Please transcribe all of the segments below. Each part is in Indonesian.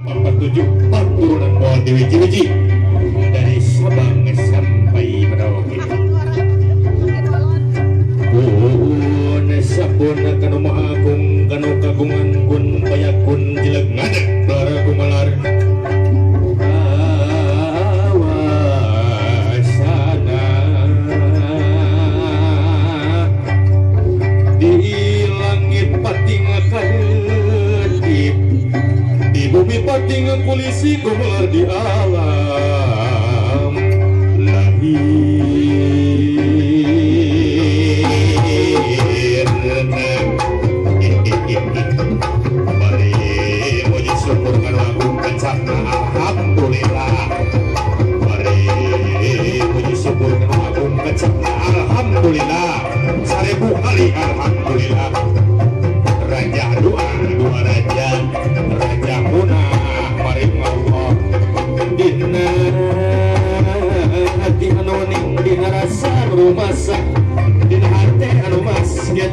47 paturunan pohon di wiji-wiji dari Sabang sampai Merauke. Pun sabun kanu maha agung kanu kagungan kun payakun jileg ngadeg bara kumalar awasana di langit pating kadip di bumi pating kulisi gumelar di alam lahir. Mari muji syukur kanu agung kencana alhamdulillah. Mari muji syukur kanu agung kencana alhamdulillah. Seribu kali alhamdulillah. Raja dua raja, raja punah maring Allah. Dina hati anu ning dina rasa rumasak, dina hati anu masjid,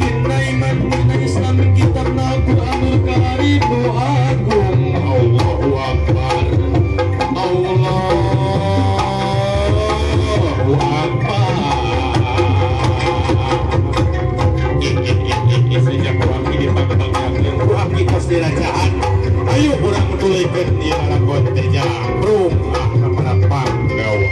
dina iman dina Islam kitab Al-Qur'anul Karim agung. Allahu Akbar, Allahu Akbar. Sejak wangi di pangkal-pangkal wangi kos dirajaan. Ayo urang tulikeun di lalakon teh jambrung ka mana panggawa.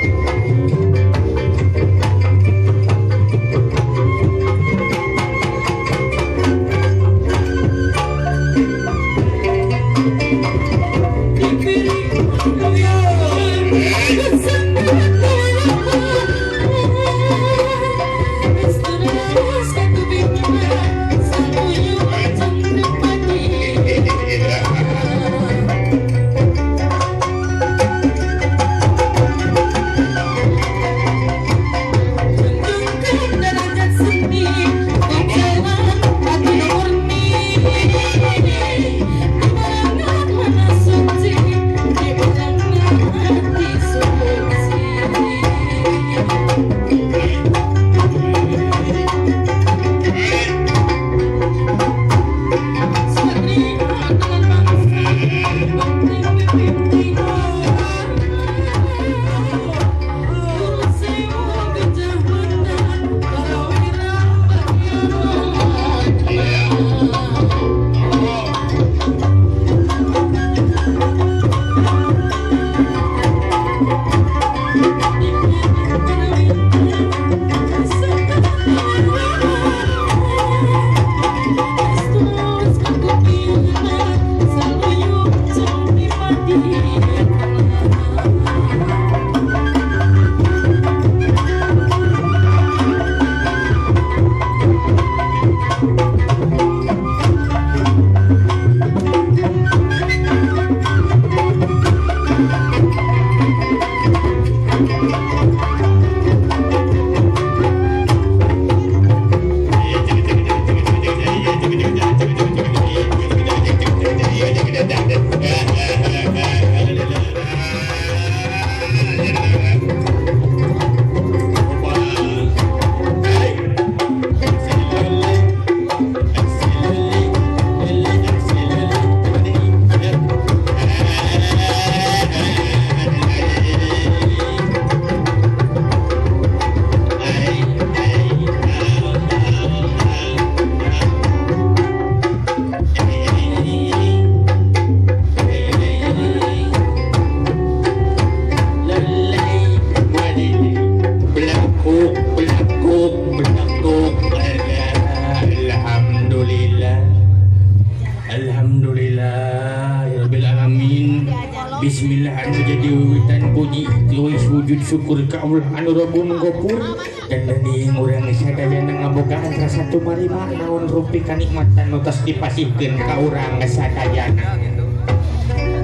Bismillah anu jadi wiwitan puji tulis wujud syukur ka Allah anu Rabbun Ghafur dan dening urang sadaya ngabogaan rasa tumarima naon rupi kanikmatan nu tos dipasihkeun ka urang sadayana.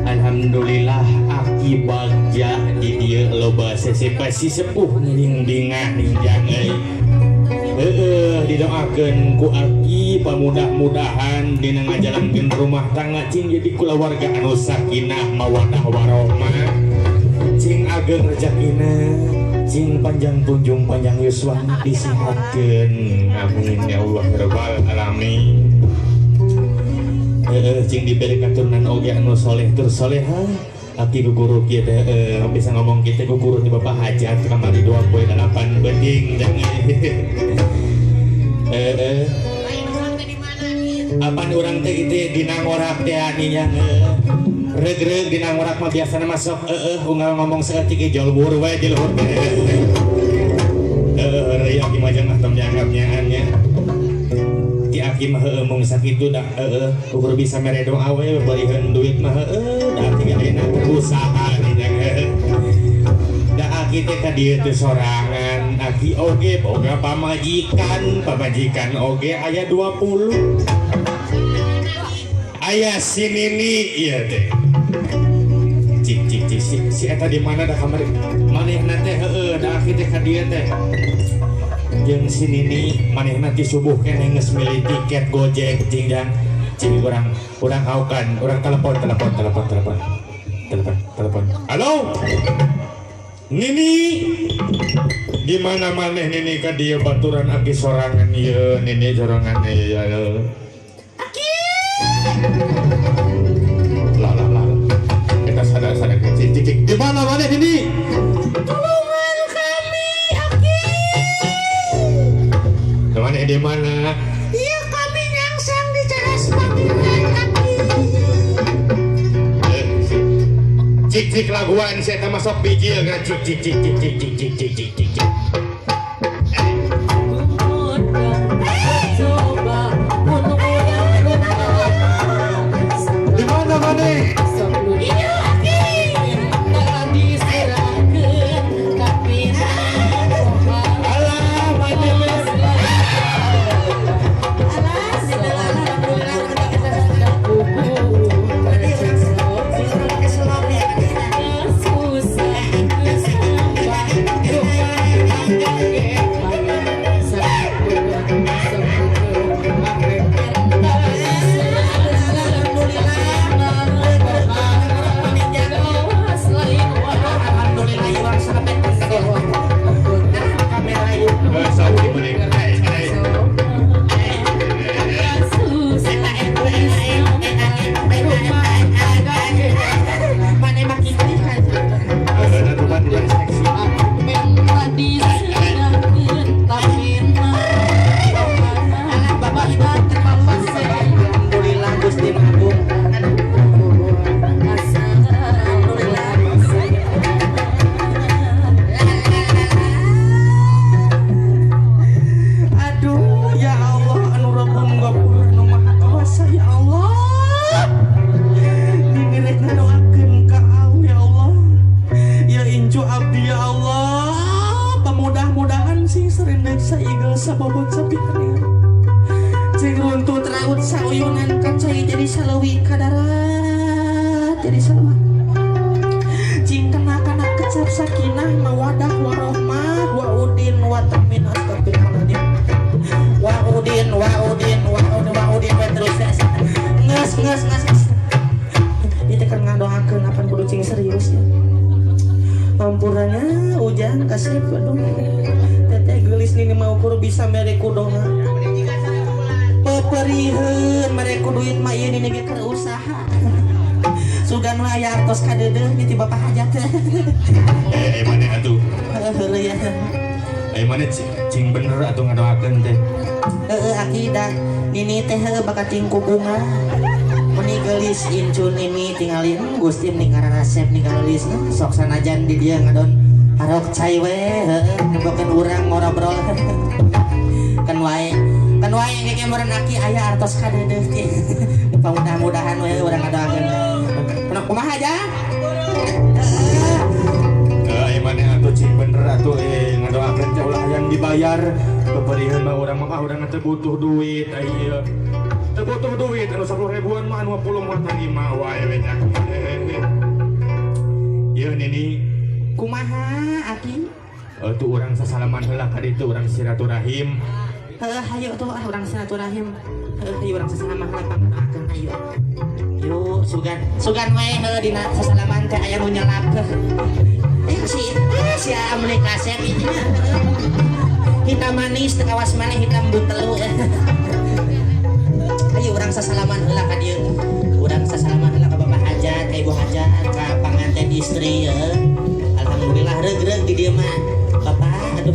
Alhamdulillah aki bagja di dieu loba sesepasi sepuh ningdingan ningjang euy. Didoakeun ku aki pamudah-mudahan dina ngajalankeun rumah tangga cing jadi kulawarga anu sakinah mawadah warahmah, cing ageng rezekina, cing panjang punjung panjang yuswa disehatkeun. Amin ya Allah rabbal alamin. cing diberi katurunan oge anu soleh tur soleha abdi guru kita bisa ngomong kita guru di bapak hajat kamari 28 beding apa orang teh itu dina ngorak teh aninya reg-reg dina ngorak mah biasana masuk unggal ngomong saeutik jolbur we di luhur reuy aki mah jeung atom dianggapnyaannya ti aki mah mung sakitu da ukur bisa mere doa we beureun duit mah da tinggal ayeuna berusaha da aki teh ka dieu teh sorangan aki oge boga pamajikan oge aya 20 ayah si Nini iya teh cik si eta di mana dah kamari manehna teh da aki teh ka dieu teh jeung si Nini manehna ti subuh keneh geus milih tiket Gojek cing urang kaukan urang telepon halo Nini di mana maneh Nini ka dieu baturan aki sorangan ieu Nini sorangan ieu lah kita sadar cik di mana ini tolongan kami Aki di mana iya kami nyangsang di Ceres Pangiran Aki cik laguan saya masuk bijil kan cik cing bener atau ngadoakeun teh Aki dah Nini teh bakating kubunga meni geulis incun ini tinggalin Gusti ninggara resep ninggalis sok sanajan di dia ngadon harok cai we nembokeun urang ngobrol kan wae ngeke meureun Aki aya artos kadeudeus teh mudah-mudahan we urang ngadoakeun pernah kumaha aja maneh atuh cing bener atuh ngadoakeun teh ulah hayang dibayar beureun mah urang teu butuh duit aya teu butuh duit anu 10 ribuan mah anu 20 mah tarima wae we nya ieu Nini kumaha Aki tuh urang sasalaman heula ka ditu urang silaturahim hayu tuh urang silaturahim hayu urang sasalaman heula pangakeun hayu yuk sugan wae heula dina sasalaman teh aya nu nyelapkeun si amli kasep ini hitam manis tekawas mana hitam butelu Ayo urang sasalaman heula ka dieu. Urang sasalaman heula ka Bapak Hajat, ka Ibu Hajat, ka panganten istri ya. Alhamdulillah reug-reug di dieu mah. Bapak aduh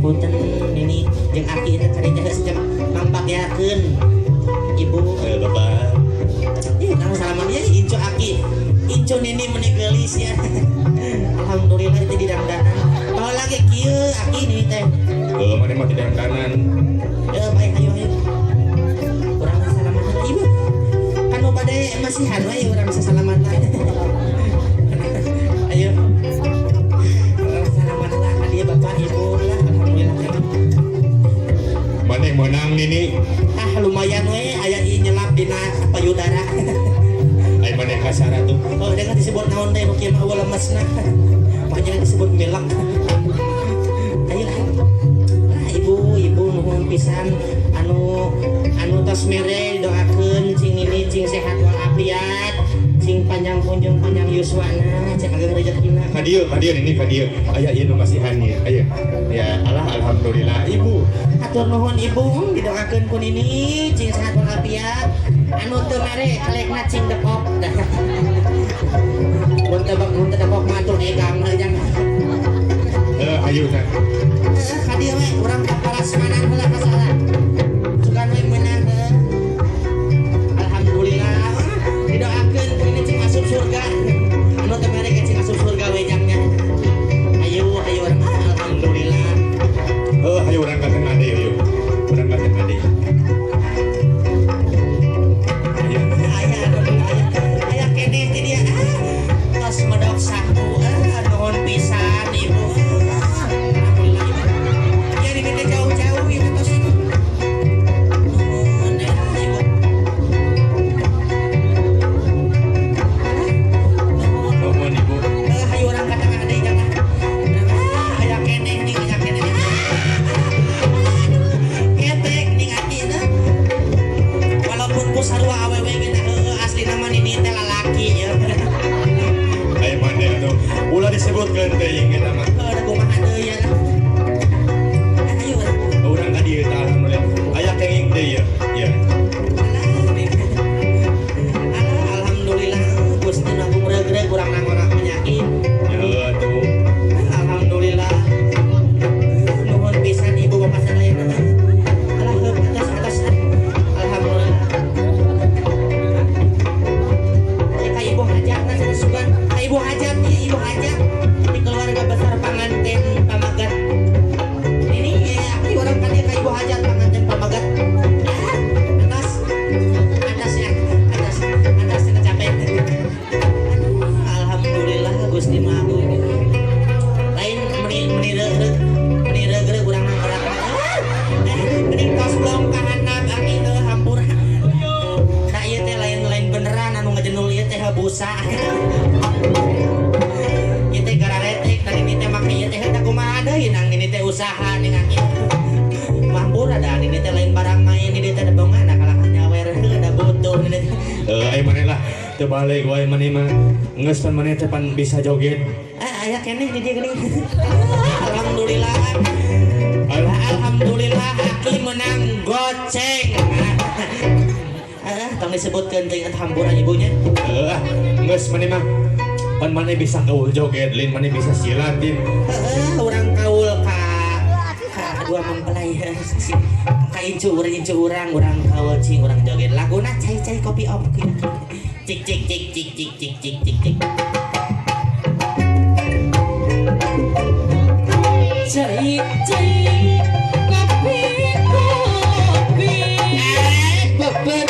punten ini jeung aki teh karija sejam mampakyakeun Ibu. Bapak. Kang salaman ya inco aki. Inco nini meuni geulis ya. Alhamdulillah itu di dandanan. Bawa lagi kieu aki ini teh. Mana mah tidak kanan. Baik ayo. Urang salaman heula Ibu. Kan mau bade masihan we urang sasalaman lah. Ayo. Salaman lah ka dieu Bapak Ibu lah alhamdulillah. Mana yang menang ini? Lumayan we aya nyelap dina payudara. Ai mana kasar tuh? Oh, dengan disebut naon teh nu kieu mah eueuh lemesna. Makanya disebut milak. Ayo. Ibu nuhun pisan anu tos mere doakeun cing ini cing sehat walafiat, cing panjang punjung panjang yuswana, cing ageng rezekina. Kadieu ini kadieu. Aya ieu nu masihan ieu. Aya. Ya Allah alhamdulillah Ibu. Atur nuhun Ibu didoakeun ku nini cing sehat walafiat. Anu teu mere alekna cing depok. Mun teu depok matur egang jangan. Ayo teh. Kadieu we urang kaparasmanan heula ka saha. Sugan we meunang alhamdulillah didoakeun ku ini cing asup surga. Anu teu mere cing asup surga we jangnya. Ayo alhamdulillah. Ayo urang ka tengah deui ayo. Urang ka tengah deui. Aya keneh ti dia. Tos medok saku nuhun pisan Ibu. Jauh-jauh itu tos itu. Nuhun Ibu. Nuhun Ibu. Hayu urang ka tengah deui jangan. Aya keneh ning aya keneh. Ketek ning atina. Walaupun ku sarua awewe geuna asli nama nini teh lalaki ya. Aya mande atuh. Ulah disebutkeun teuing eta mah. Da kumaha deui ya. Ayo urang ka dieu tah alhamdulillah. Aya kenging deui ya. Ya. Alhamdulillah Gusti nanggung reug-reug urang nangora penyakit. Ya atuh. Alhamdulillah. Nuhun pisan Ibu Bapak sadayana. Atas. Alhamdulillah. Ya ka Ibu Hajat na cenah sugan. Ka Ibu Hajat ya Ibu Hajat. Di keluarga besar panganten pamagat. Ini ya aku orang kan ka Ibu Hajat panganten pamagat. Atas capek. Alhamdulillah Gusti Maha. Lain meni reug urang nangora. Geuning tos blong ka handap angin hampur. Da ieu teh lain beneran anu ngajenul ieu teh busa. Ieu teh gararetek tadi ini teh make ieu teh da kumaha deui nang ini teh usaha ning angin. Mampur ada ini teh lain barang main ini teh da bongan da kalahkan nyawer da butuh ini. Ai maneh lah teu balik wae maneh mah. Geus pan maneh teh pan bisa joget. Aya keneh di dieu geuning. Alhamdulillah. Alhamdulillah aki menang goceng. Tong disebutkeun teh hampura ibunya. Geus maneh mah pan maneh bisa kaul joget, lain maneh bisa silat din. Urang kaul ka dua mempelai ka incu urang kaul cing urang joget laguna cai kopi op. Cik cik cik cik cik cik cik cik cik. Cai cai kopi kopi. Beben.